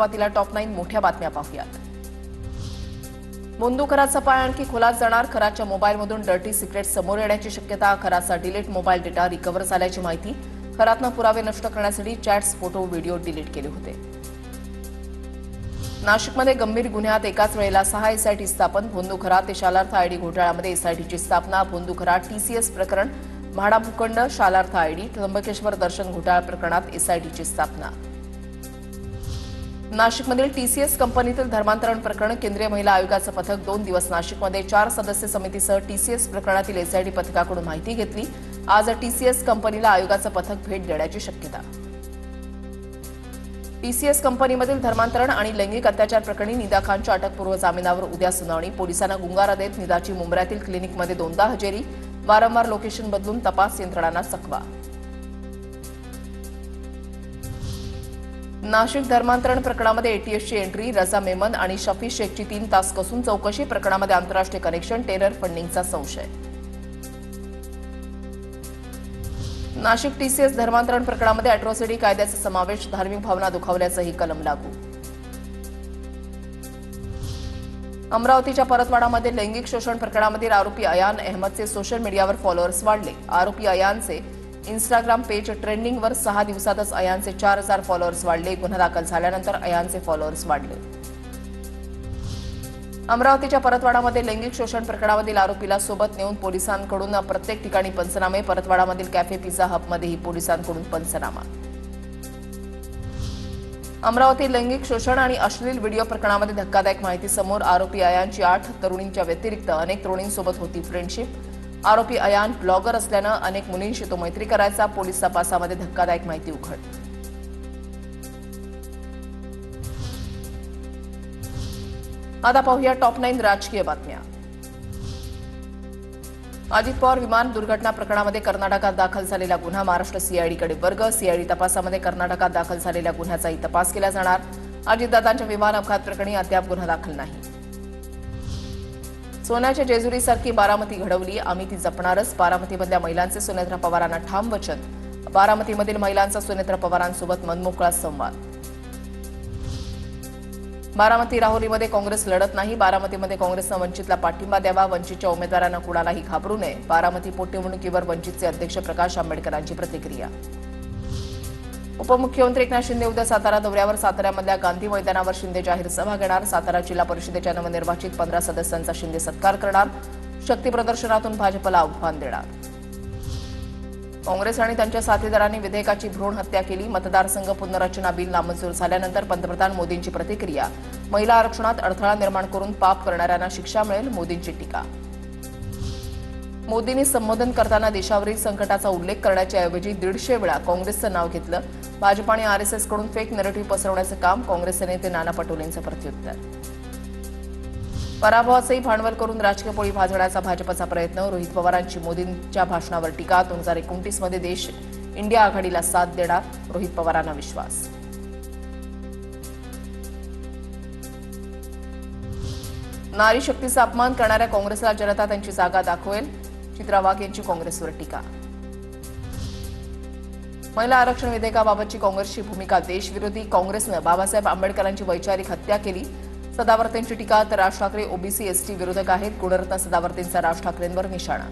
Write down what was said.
सुरुवातीला टॉप 9 मोठ्या बातम्या पाहूयात। मोंदू खराचा पाय आणखी खोलात जाणार। खराच्या मोबाईलमधून डर्टी सिक्रेट समोर येण्याची शक्यता। खराचा डिलीट मोबाईल डेटा रिकव्हर झाल्याची माहिती। खरातनं पुरावे नष्ट करण्यासाठी चॅट्स, फोटो, व्हिडिओ डिलीट केले होते। नाशिकमध्ये गंभीर गुन्ह्यात एकाच वेळेला 6 एसआयटी स्थापन। भोंदू खरा ते शालार्थ आयडी घोटाळ्यामध्ये एसआयटीची स्थापना। भोंदू खरा टीसीएस प्रकरण, म्हाडा भूखंड, शालार्थ आयडी, त्र्यंबकेश्वर दर्शन घोटाळा प्रकरणात एसआयटीची स्थापना। नाशिकमधील टीसीएस कंपनीतील धर्मांतरण प्रकरण, केंद्रीय महिला आयोगाचं पथक 2 दिवस नाशिकमध्ये 4 सदस्य समितीसह टीसीएस प्रकरणातील एसआयटी पथकाकडून माहिती घेतली। आज टीसीएस कंपनीला आयोगाचं पथक भेट देण्याची शक्यता। टीसीएस कंपनीमधील धर्मांतरण आणि लैंगिक अत्याचार प्रकरणी निदा खानच्या अटकपूर्व जामिनावर उद्या सुनावणी। पोलिसांना गुंगारा देत निदाची मुंब्र्यातील क्लिनिकमध्ये 2दा हजेरी। वारंवार लोकेशन बदलून तपास यंत्रणांना चकवा। नाशिक धर्मांतरण प्रकरणामध्ये एटीएसची एंट्री, रजा मेमन आणि शफी शेखची 3 तास कसून चौकशी। प्रकरणामध्ये आंतरराष्ट्रीय कनेक्शन, टेरर फंडिंगचा संशय। नाशिक टीसीएस धर्मांतरण प्रकरणामध्ये अॅट्रॉसिटी कायद्याचा समावेश, धार्मिक भावना दुखावल्याचंही कलम लागू। अमरावतीच्या परतवाडामध्ये लैंगिक शोषण प्रकरणामधील आरोपी अयान अहमदचे सोशल मीडियावर फॉलोअर्स वाढले। आरोपी अयानचे इंस्टाग्राम पेज ट्रेंडिंगवर 6 दिवसातच अयानचे 4000 फॉलोअर्स वाढले। गुन्हा दाखल झाल्यानंतर अयानचे फॉलोअर्स वाढले। अमरावतीच्या परतवाडामध्ये लैंगिक शोषण प्रकरणामधील आरोपीला सोबत नेऊन पोलिसांकडून प्रत्येक ठिकाणी पंचनामे। परतवाडामधील कॅफे पिझ्झा हबमध्येही पोलिसांकडून पंचनामा। अमरावती लैंगिक शोषण आणि अश्लील व्हिडिओ प्रकरणामध्ये धक्कादायक माहिती समोर। आरोपी अयानची 8 तरुणींच्या व्यतिरिक्त अनेक तरुणींसोबत होती फ्रेंडशिप। आरोपी अयान ब्लॉगर असल्यानं अनेक मुलींशी तो मैत्री करायचा। पोलीस तपासामध्ये धक्कादायक माहिती उघड। आता पाहूया टॉप 9 राजकीय बातम्या। अजित पवार विमान दुर्घटना प्रकरणामध्ये कर्नाटकात दाखल झालेला गुन्हा महाराष्ट्र सीआयडीकडे वर्ग। सीआयडी तपासामध्ये कर्नाटकात दाखल झालेल्या गुन्ह्याचाही तपास केला जाणार। अजितदादांच्या विमान अपघात प्रकरणी अद्याप गुन्हा दाखल नाही। सोन्याच्या जेजुरीसारखी बारामती घडवली, आम्ही ती जपणारच। बारामतीमधल्या महिलांचे सुनेत्रा पवारांना ठाम वचन। बारामतीमधील महिलांचा सुनेत्रा पवारांसोबत मनमोकळा संवाद। बारामती राहुरीमध्ये काँग्रेस लढत नाही। बारामतीमध्ये काँग्रेसनं वंचितला पाठिंबा द्यावा। वंचितच्या उमेदवारांना कुणालाही घाबरू नये। बारामती पोटनिवडणुकीवर वंचितचे अध्यक्ष प्रकाश आंबेडकरांची प्रतिक्रिया। उपमुख्यमंत्री एकनाथ शिंदे उद्या सातारा दौऱ्यावर। साताऱ्यामधल्या गांधी मैदानावर शिंदे जाहीर सभा घेणार। सातारा जिल्हा परिषदेच्या नवनिर्वाचित 15 सदस्यांचा शिंदे सत्कार करणार। शक्ती प्रदर्शनातून भाजपला आव्हान देणार। काँग्रेस आणि त्यांच्या साथीदारांनी विधेयकाची भ्रूण हत्या केली। मतदारसंघ पुनर्रचना बिल नामंजूर झाल्यानंतर पंतप्रधान मोदींची प्रतिक्रिया। महिला आरक्षणात अडथळा निर्माण करून पाप करणाऱ्यांना शिक्षा मिळेल, मोदींची टीका। मोदींनी संबोधन करताना देशावरील संकटाचा उल्लेख करण्याच्या ऐवजी 150 वेळा काँग्रेसचं नाव घेतलं। भाजप आणि आरएसएसकडून फेक नरेटिव्ह पसरवण्याचं काम। काँग्रेसचे नेते नाना पटोलेंचं प्रत्युत्तर। पराभवाचंही भांडवल करून राजकीय पोळी भाजण्याचा भाजपचा प्रयत्न। रोहित पवारांची मोदींच्या भाषणावर टीका। 2029 मध्ये देश इंडिया आघाडीला साथ देणार, रोहित पवारांना विश्वास। नारी शक्तीचा अपमान करणाऱ्या काँग्रेसला जनता त्यांची जागा दाखवेल, चित्रा वाघ यांची काँग्रेसवर टीका। महिला आरक्षण विधेयकाबाबतची काँग्रेसची भूमिका देशविरोधी। काँग्रेसनं बाबासाहेब आंबेडकरांची वैचारिक हत्या केली, सदावर्तेंची टीका। तर राज ठाकरे ओबीसी एसटी विरोधक आहेत, गुणरत्न सदावर्तेंचा राज ठाकरेंवर निशाणा।